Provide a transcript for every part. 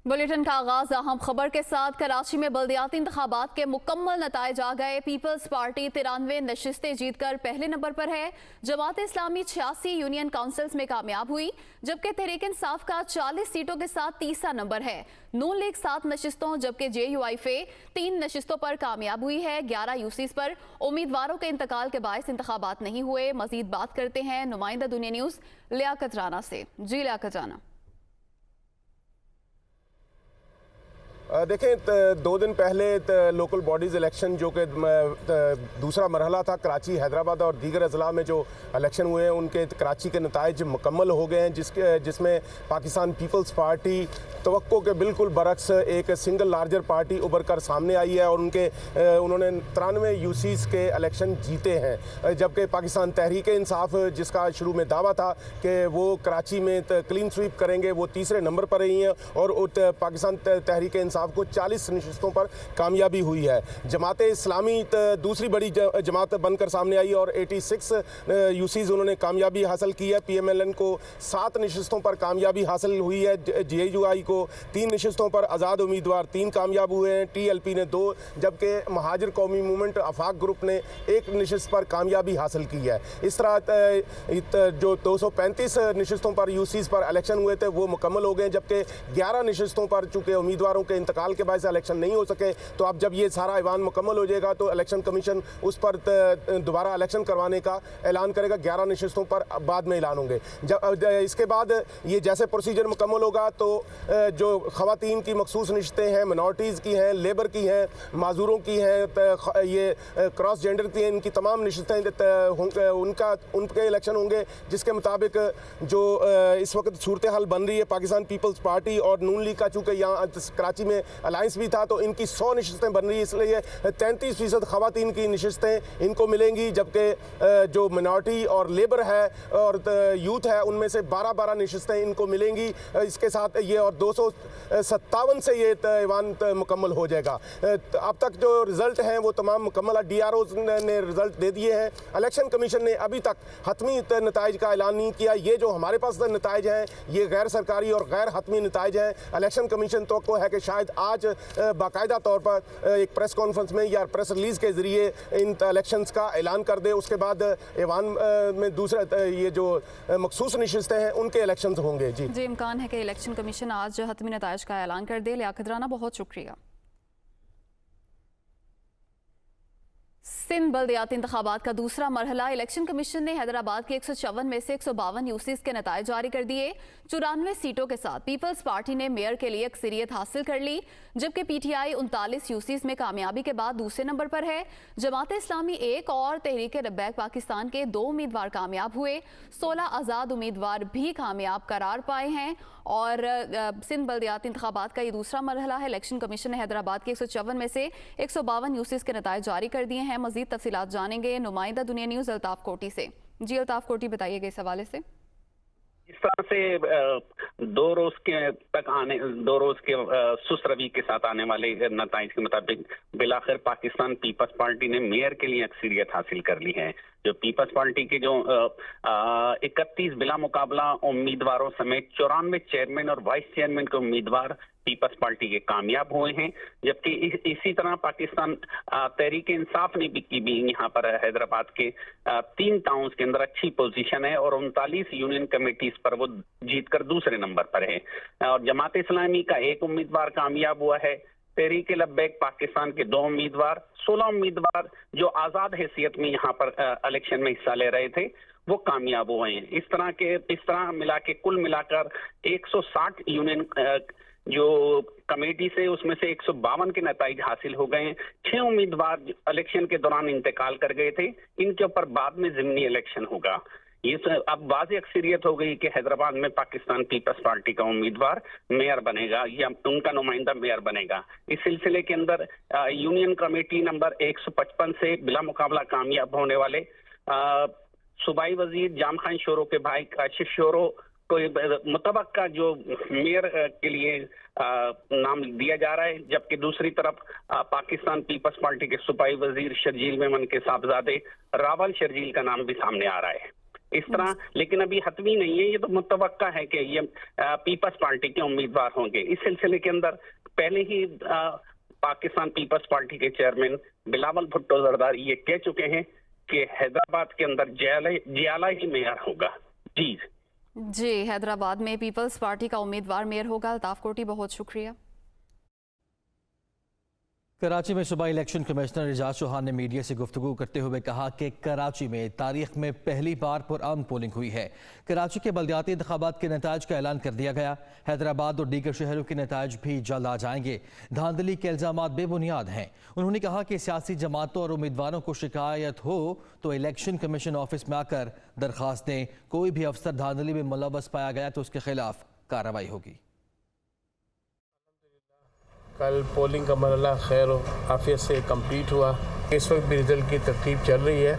Bulletin का आगाज अहम खबर के साथ। कराची में बल्दियाती इंतखाबात के मुकम्मल नताइज आ गए। पीपल्स पार्टी 93 नशिस्तें जीतकर पहले नंबर पर है। जमात इस्लामी 86 यूनियन काउंसिल्स में कामयाब हुई, जबकि तहरीक इंसाफ का 40 सीटों के साथ तीसरा नंबर है। नून लीग 7 नशिस्तों जबकि JUIF 3 नशिस्तों पर कामयाब हुई है। 11 यूसीज पर उम्मीदवारों के इंतकाल के बायस इंतखाबात नहीं हुए। मजीद बात करते हैं नुमाइंदा दुनिया न्यूज लियाकत राना से। जी लियाकत राना। देखें, 2 दिन पहले लोकल बॉडीज़ इलेक्शन जो कि दूसरा मरहला था, कराची, हैदराबाद और दीगर अजला में जो इलेक्शन हुए हैं उनके कराची के नताइज मुकम्मल हो गए हैं, जिसमें पाकिस्तान पीपल्स पार्टी तवक्को के बिल्कुल बरक्स एक सिंगल लार्जर पार्टी उभर कर सामने आई है और उन्होंने 93 यूसीज के इलेक्शन जीते हैं। जबकि पाकिस्तान तहरीक इंसाफ, जिसका शुरू में दावा था कि वो कराची में क्लीन स्वीप करेंगे, वो तीसरे नंबर पर रही हैं और पाकिस्तान तहरीक इंसाफ को 40 नशिस्तों पर कामयाबी हुई है। जमात इस्लामी दूसरी बड़ी जमात बनकर सामने आई और 86 यूसीज उन्होंने कामयाबी हासिल की है। PMLN को 7 नशिस्तों पर कामयाबी हासिल हुई है। JUI को 3 नशिस्तों पर आज़ाद उम्मीदवार 3 कामयाब हुए हैं। TLP ने 2, जबकि महाजिर कौमी मूवमेंट आफाक ग्रुप ने 1 नशिस्त पर कामयाबी हासिल की है। इस तरह जो 235 नशिस्तों पर यूसीज पर इलेक्शन हुए थे वो मुकम्मल हो गए, जबकि 11 नशिस्तों पर चूँकि उम्मीदवारों के इंतकाल के बाद से इलेक्शन नहीं हो सके, तो अब जब ये सारा ऐवान मुकम्मल हो जाएगा तो इलेक्शन कमीशन उस पर दोबारा इलेक्शन करवाने का ऐलान करेगा। 11 नशिस्तों पर बाद में ऐलान होंगे। जब इसके बाद ये जैसे प्रोसीजर मुकम्मल होगा तो जो ख़वातीन की मखसूस नशिस्तें हैं, मिनॉरिटीज़ की हैं, लेबर की हैं, माजूरों की हैं, ये क्रॉस जेंडर की हैं, इनकी तमाम नशिस्तें उनके इलेक्शन होंगे, जिसके मुताबिक जो इस वक्त सूरत हाल बन रही है पाकिस्तान पीपल्स पार्टी और नून लीग का, चूँकि यहाँ कराची में अलायंस भी था तो इनकी 100 नशिस्तें बन रही है, इसलिए 33% ख़वातीन की नशिस्तें इनको मिलेंगी, जबकि जो मिनॉरिटी और लेबर है और यूथ है उनमें से 12-12 नशिस्तें इनको मिलेंगी। इसके साथ ये और 257 से ये ऐवान मुकम्मल हो जाएगा। अब तक जो रिज़ल्ट हैं वो तमाम मुकम्मल DROs ने रिज़ल्ट दे दिए हैं। इलेक्शन कमीशन ने अभी तक हतमी नताइज का ऐलान नहीं किया। ये जो हमारे पास नताइज हैं ये गैर सरकारी और गैर हतमी नताइज हैं। इलेक्शन कमीशन तो है कि शायद आज बाकायदा तौर पर एक प्रेस कॉन्फ्रेंस में या प्रेस रिलीज़ के ज़रिए इन इलेक्शंस का ऐलान कर दे। उसके बाद ऐवान में दूसरे ये जो मखसूस नशिस्तें हैं उनके इलेक्शंस होंगे। जी इम्कान है कि इलेक्शन कमीशन आज हतमी नताइज का ऐलान कर दे। लियाकत राना, बहुत शुक्रिया। सिंध बल्दियाती इंतखाबात का दूसरा मरहला। इलेक्शन कमीशन ने हैदराबाद के 154 में से 152 यूसीज के नताइज जारी कर दिए। 94 सीटों के साथ पीपल्स पार्टी ने मेयर के लिए अक्सरियत हासिल कर ली, जबकि PTI 39 यूसीज में कामयाबी के बाद दूसरे नंबर पर है। जमात इस्लामी 1 और तहरीक लब्बैक पाकिस्तान के 2 उम्मीदवार कामयाब हुए। 16 आज़ाद उम्मीदवार भी कामयाब करार पाए हैं और सिंध बल्दियाती इंतखाबात का ये दूसरा मरहला है। इलेक्शन कमीशन ने हैदराबाद के 154 में से 152 यूसीज के नताइज जारी कर दिए हैं। मजीद तफसीलात जानेंगे नुमाइंदा दुनिया न्यूज अल्ताफ कोटी से। जी अल्ताफ कोटी, बताइएगा इस हवाले से। इस तरह से 2 रोज के सुस्त रवि के साथ आने वाले नताइज के मुताबिक बिलाखिर पाकिस्तान पीपल्स पार्टी ने मेयर के लिए अक्सरियत हासिल कर ली है। जो पीपल्स पार्टी के जो 31 बिला मुकाबला उम्मीदवारों समेत 94 चेयरमैन और वाइस चेयरमैन के उम्मीदवार पीपल्स पार्टी के कामयाब हुए हैं, जबकि इसी तरह पाकिस्तान तहरीक इंसाफ ने भी यहाँ पर हैदराबाद के 3 टाउन्स के अंदर अच्छी पोजीशन है और 39 यूनियन कमेटीज पर वो जीतकर दूसरे नंबर पर है। और जमात इस्लामी का 1 उम्मीदवार कामयाब हुआ है। तहरीक लब्बैक पाकिस्तान के 2 उम्मीदवार, 16 उम्मीदवार जो आज़ाद हैसियत में यहाँ पर इलेक्शन में हिस्सा ले रहे थे वो कामयाब हुए हैं। इस तरह मिला के कुल मिलाकर 160 यूनियन जो कमेटी से उसमें से 152 के नताइज हासिल हो गए हैं। 6 उम्मीदवार इलेक्शन के दौरान इंतकाल कर गए थे, इनके ऊपर बाद में ज़िमनी इलेक्शन होगा। ये अब वाज़ेह अक्सरियत हो गई कि हैदराबाद में पाकिस्तान पीपल्स पार्टी का उम्मीदवार मेयर बनेगा या उनका नुमाइंदा मेयर बनेगा। इस सिलसिले के अंदर यूनियन कमेटी नंबर 155 से बिला मुकाबला कामयाब होने वाले सूबाई वजीर जाम खान शोरो के भाई काशिफ शोरो को मुतबक्का जो मेयर के लिए नाम दिया जा रहा है, जबकि दूसरी तरफ पाकिस्तान पीपल्स पार्टी के सूबाई वजीर शर्जील मेमन के साहबजादे रावल शर्जील का नाम भी सामने आ रहा है। इस तरह, लेकिन अभी हतमी नहीं है, ये तो मुतवक्का है कि ये पीपल्स पार्टी के उम्मीदवार होंगे। इस सिलसिले के अंदर पहले ही पाकिस्तान पीपल्स पार्टी के चेयरमैन बिलावल भुट्टो जरदारी ये कह चुके हैं कि हैदराबाद के अंदर जियाला ही मेयर होगा। जी, हैदराबाद में पीपल्स पार्टी का उम्मीदवार मेयर होगा। अल्ताफ कोटी, बहुत शुक्रिया। कराची में सुबह इलेक्शन कमिश्नर एजाज चौहान ने मीडिया से गुफ्तगू करते हुए कहा कि कराची में तारीख में पहली बार पुरअमन पोलिंग हुई है। कराची के बल्दियाती इंतखाबात के नताइज का ऐलान कर दिया गया। हैदराबाद और दीगर शहरों के नताइज भी जल्द आ जाएंगे। धांधली के इल्जामात बेबुनियाद हैं। उन्होंने कहा कि सियासी जमातों और उम्मीदवारों को शिकायत हो तो इलेक्शन कमीशन ऑफिस में आकर दरख्वास्त दें। कोई भी अफसर धांधली में मुलव्वस पाया गया तो उसके खिलाफ कार्रवाई होगी। कल पोलिंग का मरहला खैर आफियत से कंप्लीट हुआ। इस वक्त भी रिज़ल्ट की तरतीब चल रही है।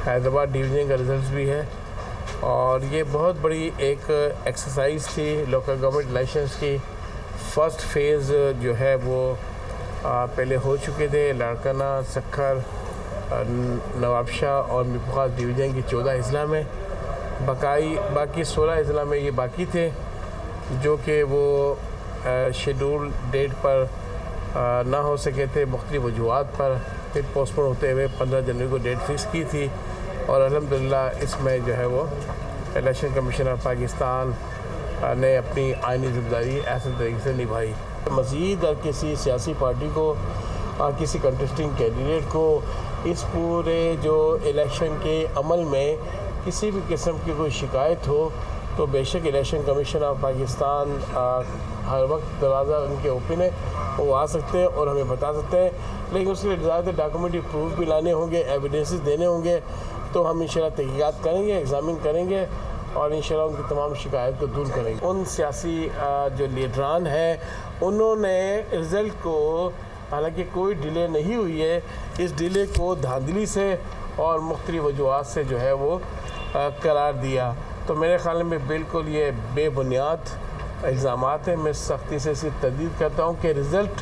हैदराबाद डिवीज़न का रिज़ल्ट भी है और ये बहुत बड़ी एक एक्सरसाइज थी लोकल गवर्नमेंट इलेक्शंस की। फ़र्स्ट फेज़ जो है वो पहले हो चुके थे। लाड़काना, सखर, नवाबशाह और मिर्पुखास डिवीज़न की 14 अजला में, बाकी 16 अजला में ये बाकी थे जो कि वो शेड्यूल डेट पर ना हो सके थे मुख्तलिफ वजूहात पर। फिर पोस्टपोन होते हुए 15 जनवरी को डेट फिक्स की थी और अल्हम्दुलिल्लाह इसमें जो है वो इलेक्शन कमीशन ऑफ पाकिस्तान ने अपनी आइनी ज़िम्मेदारी ऐसे तरीके से निभाई। मज़ीद किसी सियासी पार्टी को, किसी कंटेस्टिंग कैंडिडेट को इस पूरे जो इलेक्शन के अमल में किसी भी किस्म की कोई शिकायत हो तो बेशक इलेक्शन कमीशन ऑफ पाकिस्तान हर वक्त दरवाज़ा उनके ओपन है, वो आ सकते हैं और हमें बता सकते हैं। लेकिन उसके लिए ज़्यादा डॉक्यूमेंट्री प्रूफ भी लाने होंगे, एविडेंसेस देने होंगे, तो हम इंशाल्लाह तहक़ीक़ात करेंगे, एग्ज़ामिन करेंगे और इंशाल्लाह उनकी तमाम शिकायत को दूर करेंगे। उन सियासी जो लीडरान हैं उन्होंने रिज़ल्ट को, हालांकि कोई डिले नहीं हुई है, इस डिले को धांधली से और मुख्तलिफ वजूहात से जो है वो करार दिया। तो मेरे ख्याल में बिल्कुल ये बेबुनियाद इल्ज़ामात हैं। मैं सख्ती से इसकी तर्दीद करता हूँ कि रिज़ल्ट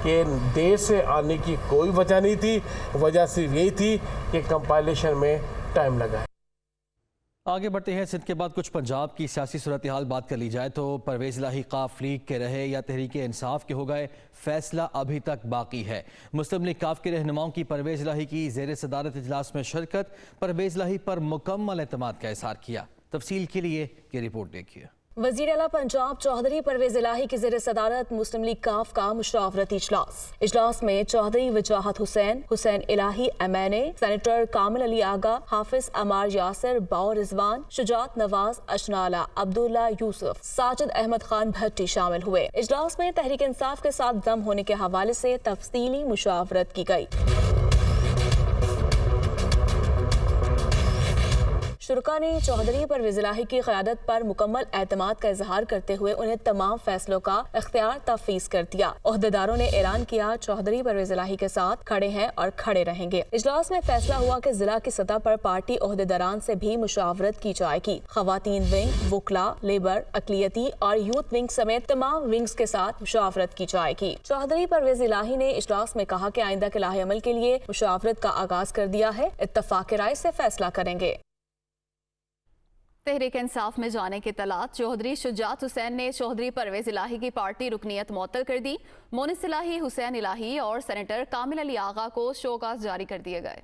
के देर से आने की कोई वजह नहीं थी। वजह सिर्फ यही थी कि कंपाइलेशन में टाइम लगा है। आगे बढ़ते हैं। सिंध के बाद कुछ पंजाब की सियासी सूरत हाल बात कर ली जाए तो परवेज़ इलाही काफ लीग के रहे या तहरीक इंसाफ के हो गए, फैसला अभी तक बाकी है। मुस्लिम लीग काफ के रहनुमाओं की परवेज़ इलाही की ज़ेर सदारत इजलास में शिरकत, परवेज़ इलाही पर मुकम्मल एतमाद का इज़हार किया। तफसील के लिए ये रिपोर्ट देखिए। वज़ीर आला पंजाब चौधरी परवेज़ इलाही की ज़ेर सदारत मुस्लिम लीग काफ का मुशावरती इजलास में चौधरी वजाहत हुसैन इलाही MNA, सेनेटर कामिल अली आगा, हाफिज अमार यासिर, बाओ रिजवान, शुजात नवाज, अशनाला, अब्दुल्ला यूसुफ, साजिद अहमद खान भट्टी शामिल हुए। इजलास में तहरीक इंसाफ के साथ दम होने के हवाले से तफसीली मुशावरत की गई। शुरका ने चौधरी परवेज़ इलाही की क़यादत पर मुकम्मल एतमाद का इजहार करते हुए उन्हें तमाम फैसलों का इख्तियार तफवीज़ कर दिया। ओहदेदारों ने ऐलान किया चौधरी परवेज़ इलाही के साथ खड़े हैं और खड़े रहेंगे। इजलास में फैसला हुआ कि जिला की सतह पर पार्टी ओहदेदारान से भी मुशावरत की जाएगी। ख़वातीन विंग, वुकला, लेबर, अक़लियती और यूथ विंग समेत तमाम विंग्स के साथ मुशावरत की जाएगी। चौधरी परवेज़ इलाही ने इजलास में कहा कि आइंदा के लाहे अमल के लिए मुशावरत का आगाज कर दिया है, इत्तफाक़ राय से फैसला करेंगे। तहरीक इंसाफ में जाने के तलात चौधरी शुजात हुसैन ने चौधरी परवेज़ इलाही की पार्टी रुकनियत मुअत्तल कर दी। मोनिस इलाही, हुसैन इलाही और सेनेटर कामिल अली आगा को शोकास जारी कर दिए गए।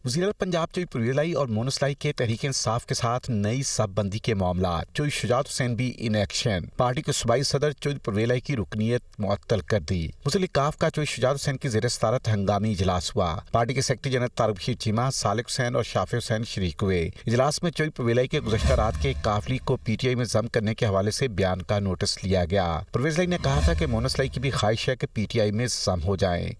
वज़ीर पंजाब चौधरी परवेज़ इलाही और मोनिस इलाही के तहरीक इंसाफ के साथ नई सबबंदी के मामला। चौधरी शुजात हुसैन भी इन एक्शन। पार्टी के सूबाई सदर चौधरी परवेज़ इलाही की रुकनियत मुअत्तल कर दी। मुस्लिम लीग काफ का चौधरी शुजात हुसैन की ज़ेर सदारत हंगामी इजलास हुआ। पार्टी के सेक्रेटरी जनरल तारिक बशीर चीमा, सालिक हुसैन और शाफी हुसैन शरीक हुए। इजलास में चौधरी परवेज़ इलाही के गुज़श्ता रात के काफ लीग को PTI में जम करने के हवाले से बयान का नोटिस लिया गया। परवेज़ इलाही ने कहा था कि मोनिस इलाही की भी ख्वाहिश है कि PTI में जम हो जाए।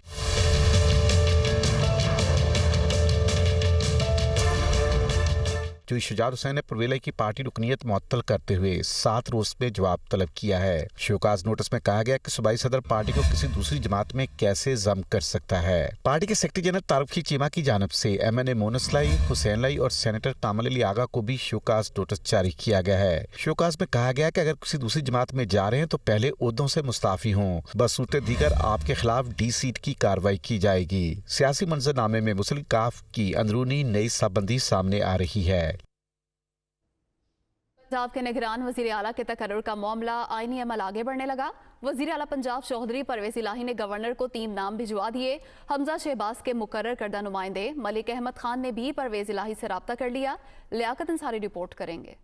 चौधरी शुजात हुसैन ने परवेज़ की पार्टी रुकनीत मुअत्तल करते हुए 7 रोज में जवाब तलब किया है। शोकाज नोटिस में कहा गया कि सूबाई सदर पार्टी को किसी दूसरी जमात में कैसे जम कर सकता है। पार्टी के सेक्रेटरी जनरल तारफी चीमा की जानिब से MNA मोनस लाई, हुसैन लाई और सेनेटर कामल अली आगा को भी शोकाज नोटिस जारी किया गया है। शोकाज में कहा गया कि अगर किसी दूसरी जमात में जा रहे हैं तो पहले ओहदों से मुस्ताफी हों, बसूरत दीगर आपके खिलाफ D सीट की कार्रवाई की जाएगी। सियासी मंजरनामे में मुस्लिम काफ की अंदरूनी नई साबबंदी सामने आ रही है। पंजाब के निगरान वजीर आला के तकर्रुर का मामला आईनी अमल आगे बढ़ने लगा। वजीर आला पंजाब चौधरी परवेज इलाही ने गवर्नर को 3 नाम भिजवा दिए। हमजा शहबाज के मुकर्रर करदा नुमाइंदे मलिक अहमद खान ने भी परवेज इलाही से राब्ता कर लिया। लियाकत अंसारी रिपोर्ट करेंगे।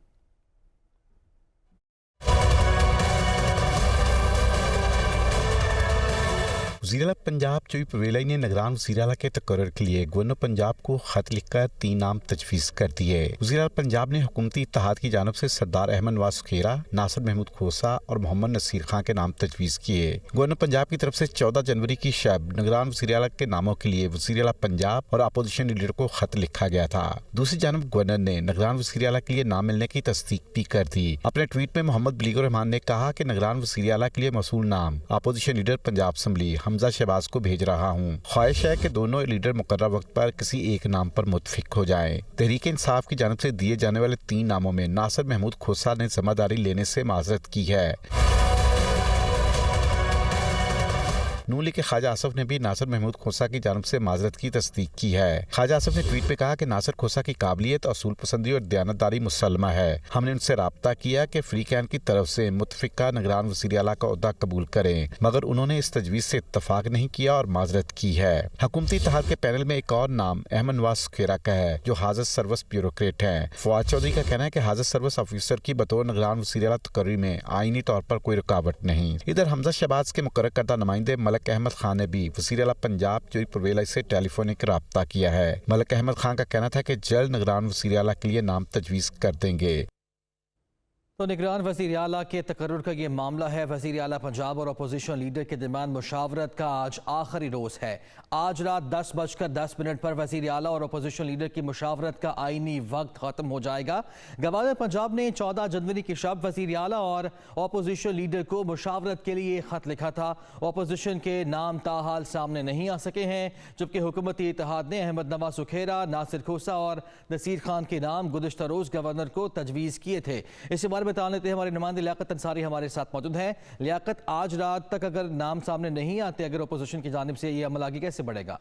वज़ीर आला पंजाब चौधरी परवेज़ ने निगरान वज़ीर आला के तकर्रुर के लिए गवर्नर पंजाब को खत लिखकर 3 नाम तजवीज़ कर दिए। वज़ीर आला पंजाब ने हुकूमती इत्तेहाद की जानिब से सरदार अहमद नवाज खेरा, नासिर महमूद खोसा और मोहम्मद नसीर खान के नाम तजवीज़ किए। गवर्नर पंजाब की तरफ से 14 जनवरी की शब निगरान वज़ीर आला के नामों के लिए वज़ीर आला पंजाब और अपोजिशन लीडर को खत लिखा गया था। दूसरी जानब गवर्नर ने निगरान वज़ीर आला के लिए नाम मिलने की तस्दीक भी कर दी। अपने ट्वीट में मोहम्मद बलीगुर रहमान ने कहा कि निगरान वज़ीर आला के लिए मसूल नाम opposition leader Punjab assembly Hamza Shahbaz को भेज रहा हूँ। ख्वाहिश है कि दोनों लीडर मुकर्रर वक्त पर किसी एक नाम पर मुत्तफिक हो जाएं। तहरीक इंसाफ की जानिब से दिए जाने वाले 3 नामों में नासिर महमूद खोसा ने जिम्मेदारी लेने से माजरत की है। नून लीग के ख्वाजा आसफ ने भी नासिर महमूद खोसा की जानिब से माजरत की तस्दीक की है। ख्वाजा आसफ ने ट्वीट में कहा कि नासिर खोसा की काबिलियत, असूल पसंदी और दयानतदारी मुसल्लमा है। हमने उनसे राब्ता किया कि फ्री कैन की तरफ से मुतफिका निगरान वज़ीर आला का ओहदा कबूल करें, मगर उन्होंने इस तजवीज़ से इत्तफाक नहीं किया और माजरत की है। हुकूमती इत्तेहाद के पैनल में एक और नाम अहमद नवाज खेरा का है, जो हाजिर सर्विस ब्यूरोक्रेट हैं। फवाद चौधरी का कहना है कि हाजिर सर्विस ऑफिसर की बतौर निगरान वज़ीर आला तकर्री में आईनी तौर पर कोई रुकावट नहीं। इधर हमजा शहबाज के मुकर्रर करदा नुमाइंदे मलिक अहमद खान ने भी वज़ीर आला पंजाब चौधरी परवेज़ से टेलीफोनिक राब्ता किया है। मलिक अहमद खान का कहना था कि जल्द निगरान वज़ीर आला के लिए नाम तजवीज़ कर देंगे। तो निगरान वज़ीर आला के तकर्रुर का ये मामला है। वज़ीर आला पंजाब और अपोजिशन लीडर के दरमियान मुशावरत का आज आखिरी रोज़ है। आज रात 10:10 पर वज़ीर आला और अपोजिशन लीडर की मुशावरत का आईनी वक्त ख़त्म हो जाएगा। गवर्नर पंजाब ने 14 जनवरी की शब वज़ीर आला और अपोजिशन लीडर को मुशावरत के लिए ख़त लिखा था। अपोजिशन के नाम ताहाल सामने नहीं आ सके हैं, जबकि हुकूमती इत्तेहाद ने अहमद नवाज सुखेरा, नासिर खोसा और नसीर खान के नाम गुज़िश्ता रोज़ गवर्नर को तजवीज़ किए थे। इसी बारे में बता लेते हैं, हमारे नुमाइंदे लियाकत अंसारी हमारे साथ मौजूद हैं। लियाकत, आज रात तक अगर नाम सामने नहीं आते, अगर अपोजिशन की जानिब से ये अमल आगे कैसे बढ़ेगा?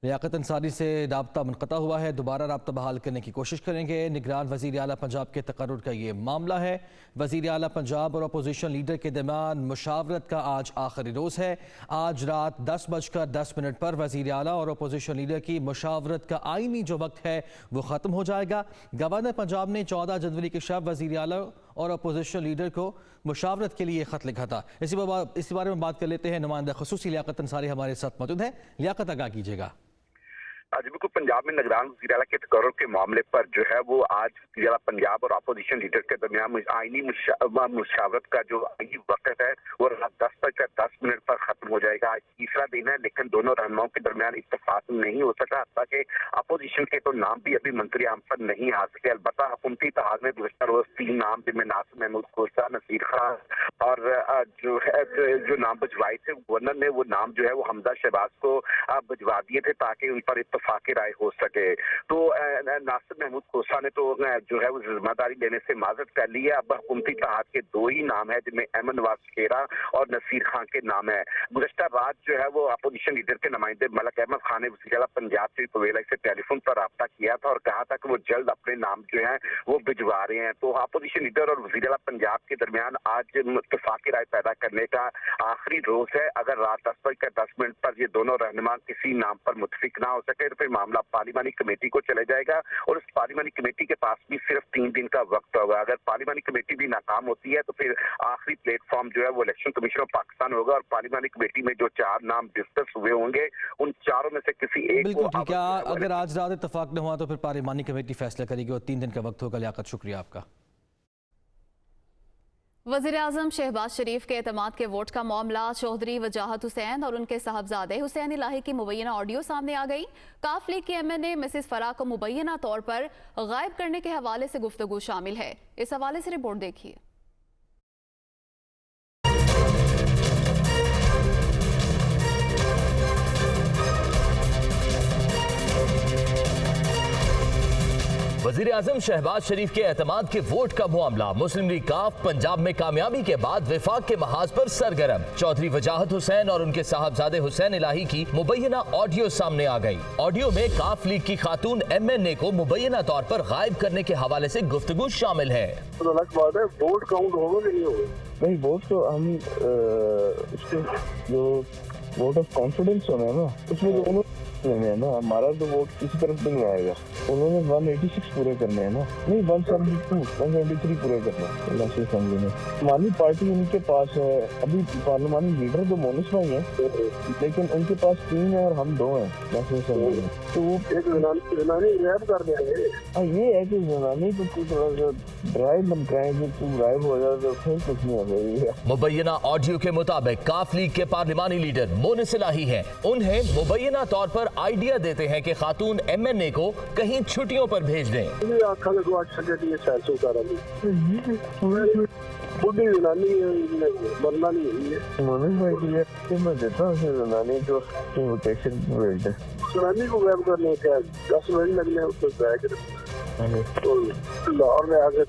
लियाकत अंसारी से राब्ता मुनक़ता हुआ है, दोबारा राब्ता बहाल करने की कोशिश करेंगे। निगरान वज़ीर आला पंजाब के तकर्रुर का ये मामला है। वज़ीर आला पंजाब और अपोजिशन लीडर के दरमियान मुशावरत का आज आखिरी रोज़ है। आज रात 10:10 पर वज़ीर आला और अपोजिशन लीडर की मुशावरत का आईनी जो वक्त है वो ख़त्म हो जाएगा। गवर्नर पंजाब ने 14 जनवरी की शब वज़ीर आला और अपोजिशन लीडर को मुशावरत के लिए ख़त लिखा था। इसी बारे में बात कर लेते हैं। नुमाइंदा ख़ुसूसी लियाकत अंसारी हमारे साथ मौजूद है। लियाकत, आगाह कीजिएगा। आज बिल्कुल पंजाब में निगरान वज़ीर आला के तकर्रुर के मामले पर जो है वो आज वज़ीर आला पंजाब और अपोजिशन लीडर के दरमियान आईनी मुशावरत का जो आईनी वक्त है वो रात 10:10 पर खत्म हो जाएगा। आज तीसरा दिन है, लेकिन दोनों रहनुमाओं के दरमियान इत्तेफाक नहीं हो सका। ताकि अपोजिशन के तो नाम भी अभी मंत्री आम पर नहीं आ सके। अलबत्ता हुकूमती इत्तेहाद में गुज़श्ता रोज़ 3 नाम, जिनमें नासिर महमूद खोसा, नसीर खान और जो है जो नाम भिजवाए थे, गवर्नर ने वो नाम जो है वो हमजा शहबाज को भिजवा दिए थे ताकि उन पर इत्तेफाकी राय हो सके। तो नासिर महमूद खोसा ने तो जो है वो जिम्मेदारी लेने से माजरत कर ली है। अब हुकूमती इत्तेहाद के 2 ही नाम है, जिनमें अहमद नवाज खेरा और नसीर खान के नाम है। गुज़श्ता रात जो है वो अपोजिशन लीडर के नुमाइंदे मलिक अहमद खान ने वज़ीर आला पंजाब चौधरी परवेज़ से टेलीफोन पर राब्ता किया था और कहा था कि वो जल्द अपने नाम जो है वो भिजवा रहे हैं। तो अपोजिशन लीडर और वज़ीर आला पंजाब के दरमियान आज इत्तेफाकी राय पैदा करने का आखिरी रोज है। अगर रात 10:10 पर ये दोनों रहनुमा किसी नाम पर मुत्तफिक ना हो सके तो फिर मामला पार्लिमानी कमेटी को चले जाएगा और उस पार्लिमानी कमेटी के पास भी सिर्फ 3 दिन का वक्त होगा। अगर पार्लिमानी कमेटी भी नाकाम होती है तो फिर आखिरी प्लेटफॉर्म जो है वो इलेक्शन कमीशन ऑफ पाकिस्तान होगा और पार्लिमानी कमेटी में जो 4 नाम डिस्कस हुए होंगे उन चारों में से किसी एक को ठीक है। अगर आज रात इत्तेफाक न हुआ तो फिर पार्लिमानी कमेटी फैसला करेगी और 3 दिन का वक्त होगा। लियाकत, शुक्रिया आपका। वज़ीर-ए-आज़म शहबाज शरीफ के एतमाद के वोट का मामला चौधरी वजाहत हुसैन और उनके साहबजादे हुसैन इलाही की मुबैना ऑडियो सामने आ गई। काफ लीग की MNA मिसेस फराह को मुबैना तौर पर गायब करने के हवाले से गुफ्तगू शामिल है। इस हवाले से रिपोर्ट देखिए। वज़ीर आज़म शहबाज शरीफ के एतमाद के वोट का मामला मुस्लिम लीग काफ पंजाब में कामयाबी के बाद विफाक के महाज पर सरगर्म। चौधरी वजाहत हुसैन और उनके साहबजादे हुसैन इलाही की मुबैना ऑडियो सामने आ गई। ऑडियो में काफ लीग की खातून MNA को मुबैना तौर पर गायब करने के हवाले से गुफ्तगू शामिल है। तो अलग बात है, वोट काउंट होगा कि नहीं होगा? नहीं, वोट तो हम उसके जो वोट ऑफ कॉन्फिडेंस होना है ना, उसमें जो उन्होंने है ना, हमारा तो वोट किसी तरफ नहीं आएगा। उन्होंने 186 पूरे करने हैं ना, नहीं 172, 173 पूरे करने हैं नेशनल असेंबली में। पार्लियामानी पार्टी उनके पास है, अभी पार्लियामानी लीडर तो मोनिस भाई हैं, लेकिन उनके पास 3 है और हम 2 हैं नेशनल असेंबली में। तो वो एक जनानी गायब कर देंगे। हाँ, ये है कि जनानी को थोड़ा सा ड्राइव धमकाएं कि तुम गायब हो जाए तो फिर कुछ नहीं होगा। मुबैना ऑडियो के मुताबिक काफ लीग के पार्लियामानी लीडर मोनिस इलाही हैं। उन्हें मुबैना तौर पर आइडिया देते हैं कि खातून MNA को कहीं छुट्टियों पर भेज दें। बुढ़ी जनानी मरना नहीं है, मोनिस भाई की मैं देता हूँ जनानी को इन्विटेशन भेज दें। जनानी को गायब करने का 10 मिनट लगने हैं उसको बैग लाहौर में आके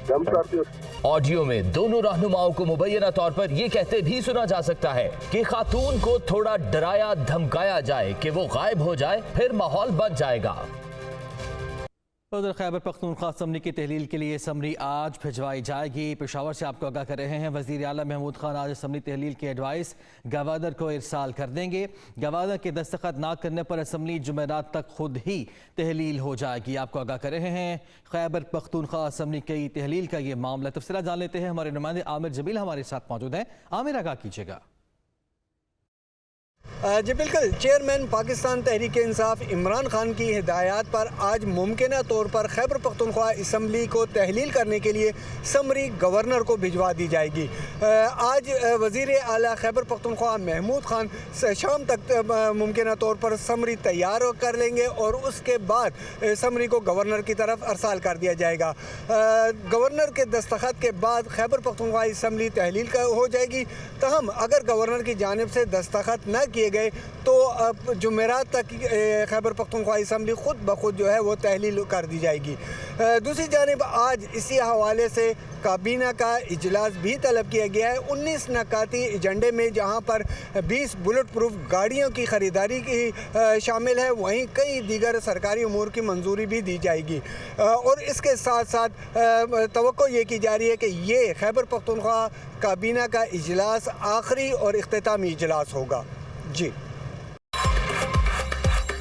दम करते। ऑडियो में दोनों रहनुमाओं को मुबैना तौर पर यह कहते भी सुना जा सकता है कि खातून को थोड़ा डराया धमकाया जाए कि वो गायब हो जाए, फिर माहौल बन जाएगा। उधर खैबर पख्तूनख्वा असम्बली की तहलील के लिए समरी आज भिजवाई जाएगी। पेशावर से आपको आगाह कर रहे हैं वज़ीर आला महमूद खान आज असम्बली तहलील की एडवाइस गवर्नर को इरसाल कर देंगे। गवर्नर के दस्तखत ना करने पर असम्बली जुमेरात तक खुद ही तहलील हो जाएगी। आपको आगाह कर रहे हैं खैबर पख्तूनख्वा असम्बली की तहलील का ये मामला। तफसीलात जान लेते हैं, हमारे नुमाइंदे आमिर जमील हमारे साथ मौजूद हैं। आमिर, आगाह कीजिएगा। जी बिल्कुल, चेयरमैन पाकिस्तान तहरीक इंसाफ इमरान खान की हिदायत पर आज मुमकिना तौर पर खैबर पख्तूनख्वा असम्बली को तहलील करने के लिए समरी गवर्नर को भिजवा दी जाएगी। आज वज़ीर आला खैबर पख्तूनख्वा महमूद खान शाम तक मुमकिना तौर पर समरी तैयार कर लेंगे और उसके बाद समरी को गवर्नर की तरफ अरसाल कर दिया जाएगा। गवर्नर के दस्तखत के बाद खैबर पख्तूनख्वा असम्बली तहलील हो जाएगी। तहम अगर गवर्नर की जानिब से दस्तखत न किए गए तो जुमेरात तक खैबर पख्तूनख्वा असम्बली खुद ब खुद जो है वो तहलील कर दी जाएगी। दूसरी जानिब आज इसी हवाले से काबीना का इजलास भी तलब किया गया है। 19 नकाती एजेंडे में जहां पर 20 बुलेट प्रूफ गाड़ियों की ख़रीदारी की शामिल है, वहीं कई दीगर सरकारी उमूर की मंजूरी भी दी जाएगी। और इसके साथ साथ तवक्को ये की जा रही है कि ये खैबर पख्तूनख्वा काबीना का इजलास आखिरी और इख्तितामी इजलास होगा। जी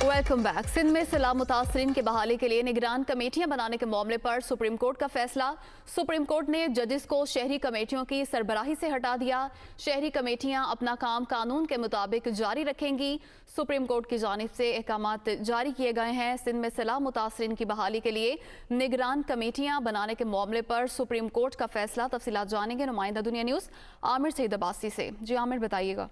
वेलकम बैक। सिंध में सैलाब मुतासरीन की बहाली के लिए निगरान कमेटियां बनाने के मामले पर सुप्रीम कोर्ट का फैसला। सुप्रीम कोर्ट ने जजेस को शहरी कमेटियों की सरबराही से हटा दिया। शहरी कमेटियां अपना काम कानून के मुताबिक जारी रखेंगी। सुप्रीम कोर्ट की जानिब से अहकामात जारी किए गए हैं। सिंध में सैलाब मुतासरीन की बहाली के लिए निगरान कमेटियां बनाने के मामले पर सुप्रीम कोर्ट का फैसला। तफसीलात जानेंगे नुमाइंदा दुनिया न्यूज़ आमिर सईद अब्बासी से। जी आमिर, बताइएगा।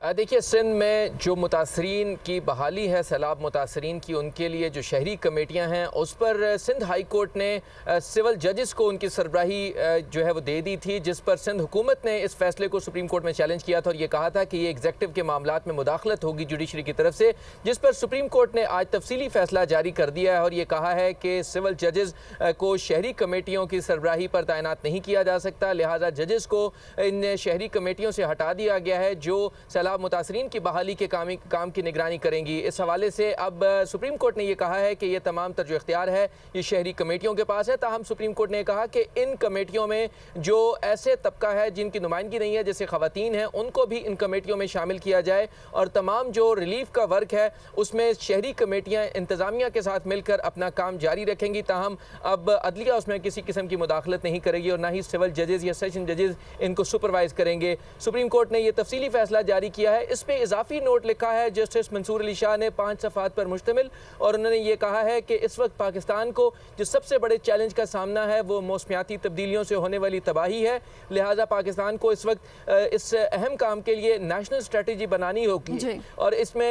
देखिए, सिंध में जो मुतासरीन की बहाली है सैलाब मुतासरीन की, उनके लिए जो शहरी कमेटियां हैं उस पर सिंध हाई कोर्ट ने सिविल जजेस को उनकी सरबराही जो है वो दे दी थी, जिस पर सिंध हुकूमत ने इस फैसले को सुप्रीम कोर्ट में चैलेंज किया था और ये कहा था कि ये एग्जेक्टिव के मामलात में मुदाखलत होगी जुडिशरी की तरफ से, जिस पर सुप्रीम कोर्ट ने आज तफसीली फैसला जारी कर दिया है और ये कहा है कि सिविल जजेस को शहरी कमेटियों की सरबराही पर तैनात नहीं किया जा सकता, लिहाजा जजेस को इन शहरी कमेटियों से हटा दिया गया है जो सैलाब मुतासरीन की बहाली के काम की निगरानी करेंगी। इस हवाले से अब सुप्रीम कोर्ट ने यह कहा है कि यह तमाम तर जो इख्तियार है ये शहरी कमेटियों के पास है। ताहम सुप्रीम कोर्ट ने कहा कि इन कमेटियों में जो ऐसे तबका है जिनकी नुमाइंदगी नहीं है, जैसे खवातीन हैं, उनको भी इन कमेटियों में शामिल किया जाए और तमाम जो रिलीफ का वर्क है उसमें शहरी कमेटियाँ इंतजामिया के साथ मिलकर अपना काम जारी रखेंगी। ताहम अब अदलिया उसमें किसी किस्म की मुदाखलत नहीं करेगी और ना ही सिविल जजेस या सेशन जजेस इनको सुपरवाइज करेंगे। सुप्रीम कोर्ट ने यह तफसीली फैसला जारी किया किया है। इस पे इजाफी नोट लिखा है जस्टिस मंसूर अली शाह ने 5 सफ़ात पर मुश्तमिल, और उन्होंने ये कहा है कि इस वक्त पाकिस्तान को जो सबसे बड़े चैलेंज का सामना है वो मौसमियाती तब्दीलियों से होने वाली तबाही है। लिहाजा पाकिस्तान को इस वक्त इस अहम काम के लिए नेशनल स्ट्रेटजी बनानी होगी, और इसमें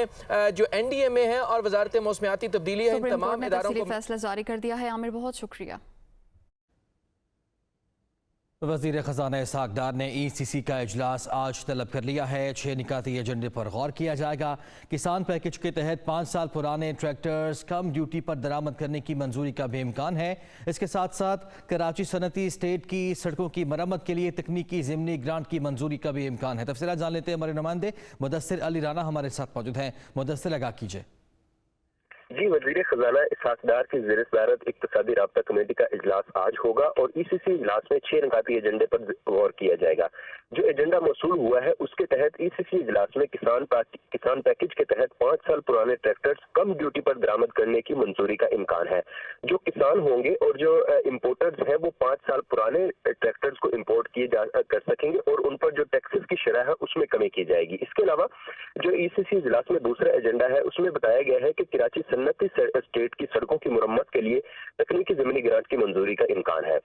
जो NDMA है और वजारत मौसमियाती तब्दीली है, इन तमाम इदारों को फैसला जारी कर दिया है। आमिर, बहुत शुक्रिया। वज़ीर ख़ज़ाना इसहाक़ डार ने ECC का इजलास आज तलब कर लिया है। 6 निकाती एजेंडे पर गौर किया जाएगा। किसान पैकेज के तहत 5 साल पुराने ट्रैक्टर्स कम ड्यूटी पर दरामद करने की मंजूरी का भी इम्कान है। इसके साथ साथ कराची सनती स्टेट की सड़कों की मरम्मत के लिए तकनीकी ज़िमनी ग्रांट की मंजूरी का भी इम्कान है। तफसीलात जान लेते हैं, हमारे नुमाइंदे मुदस्सिर अली राना हमारे साथ मौजूद हैं। मुदस्सिर, आगाह कीजिए। जी, वज़ीर ख़ज़ाना इसहाक़ डार की ज़ेर सदारत इक़्तिसादी राब्ता कमेटी का इजलास आज होगा और ECC इजलास में 6 निकाती एजेंडे पर गौर किया जाएगा। जो एजेंडा मौसूल हुआ है उसके तहत ECC इजलास में किसान पैकेज के तहत 5 साल पुराने ट्रैक्टर्स कम ड्यूटी पर दरामद करने की मंजूरी का इम्कान है। जो किसान होंगे और जो इम्पोर्टर्स हैं वो 5 साल पुराने ट्रैक्टर्स को इम्पोर्ट कर सकेंगे और उन पर जो टैक्सेस की शरह है उसमें कमी की जाएगी। इसके अलावा जो ECC इजलास में दूसरा एजेंडा है उसमें बताया गया है कि कराची सन्नती स्टेट की सड़कों की मुरम्मत के लिए तकनीकी ज़मीनी ग्रांट की मंजूरी का इम्कान है।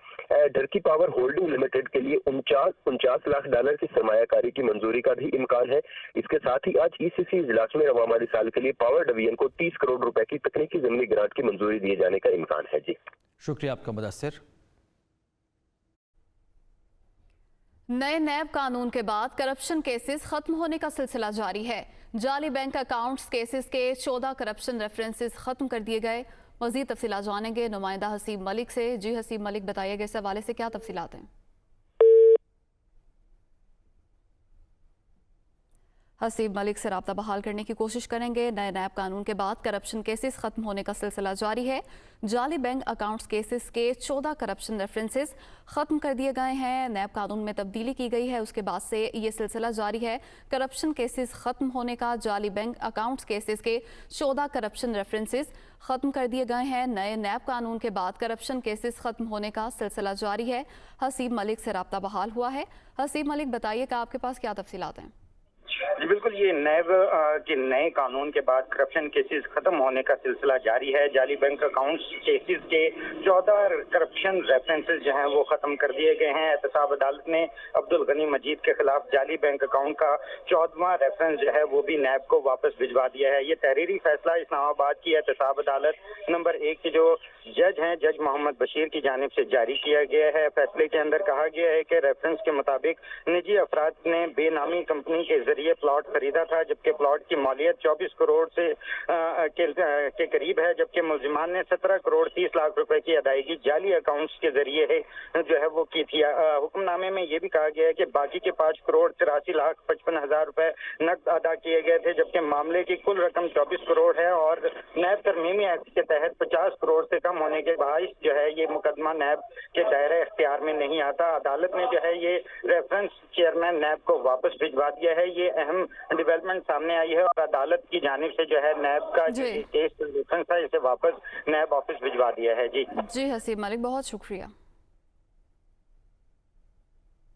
ढरकी पावर होल्डिंग लिमिटेड के लिए 49 लाख डॉलर की सरमायाकारी की मंजूरी का भी इम्कान है। इसके साथ ही आज ECC इजलास में रवा माली साल के लिए पावर डिवीजन को 30 करोड़ रुपए की तकनीकी ज़मीनी ग्रांट की मंजूरी दिए जाने का इम्कान है। जी, शुक्रिया आपका मुदस्सिर। नए नैब कानून के बाद करप्शन केसेस खत्म होने का सिलसिला जारी है। जाली बैंक अकाउंट्स केसेस के 14 करप्शन रेफरेंसेस खत्म कर दिए गए। मजीद तफसीलात जानेंगे नुमाइंदा हसीब मलिक से। जी हसीब मलिक, बताइएगा इस हवाले से क्या तफसीलात हैं? हसीब मलिक से रब्ता बहाल करने की कोशिश करेंगे। नए नैब कानून के बाद करप्शन केसेस खत्म होने का सिलसिला जारी है। जाली बैंक अकाउंट्स केसेस के 14 करप्शन रेफरेंसेस खत्म कर दिए गए हैं। नैब कानून में तब्दीली की गई है, उसके बाद से ये सिलसिला जारी है। करप्शन केसेस खत्म होने का, जाली बैंक अकाउंट्स केसेस के 14 करप्शन रेफरेंसेस खत्म कर दिए गए हैं। नए नैब कानून के बाद करप्शन केसेस खत्म होने का सिलसिला जारी है। हसीब मलिक से रब्ता बहाल हुआ है। हसीब मलिक, बताइएगा आपके पास क्या तफसीलात हैं? जी बिल्कुल, ये नैब के नए कानून के बाद करप्शन केसेस खत्म होने का सिलसिला जारी है। जाली बैंक अकाउंट्स केसेस के 14 करप्शन रेफरेंसेस जो हैं वो खत्म कर दिए गए हैं। एहतसाब अदालत ने अब्दुल गनी मजीद के खिलाफ जाली बैंक अकाउंट का 14वां रेफरेंस जो है वो भी नैब को वापस भिजवा दिया है। ये तहरीरी फैसला इस्लामाबाद की एहतसाब अदालत नंबर 1 के जो जज हैं, जज मोहम्मद बशीर की जानिब से जारी किया गया है। फैसले के अंदर कहा गया है कि रेफरेंस के मुताबिक निजी अफराद ने बेनामी कंपनी के जरिए प्लॉट खरीदा था, जबकि प्लॉट की मौलियत 24 करोड़ से के करीब है, जबकि मुलजिमान ने 17 करोड़ 30 लाख रुपए की अदायगी जाली अकाउंट्स के जरिए है जो है वो की थी। हुक्मनामे में ये भी कहा गया है कि बाकी के 5 करोड़ 83 लाख 55 हजार रुपए नकद अदा किए गए थे, जबकि मामले की कुल रकम 24 करोड़ है और नैब तरमीमी एक्ट के तहत 50 करोड़ से कम होने के बाइस जो है ये मुकदमा नैब के दायरे इख्तियार में नहीं आता। अदालत ने जो है ये रेफरेंस चेयरमैन नैब को वापस भिजवा दिया है। ये अहम डेवलपमेंट सामने आई है और अदालत की जानिब से जो है नैब का केस रेफरेंस था इसे वापस नैब ऑफिस भिजवा दिया है। जी हसीब मलिक, बहुत शुक्रिया।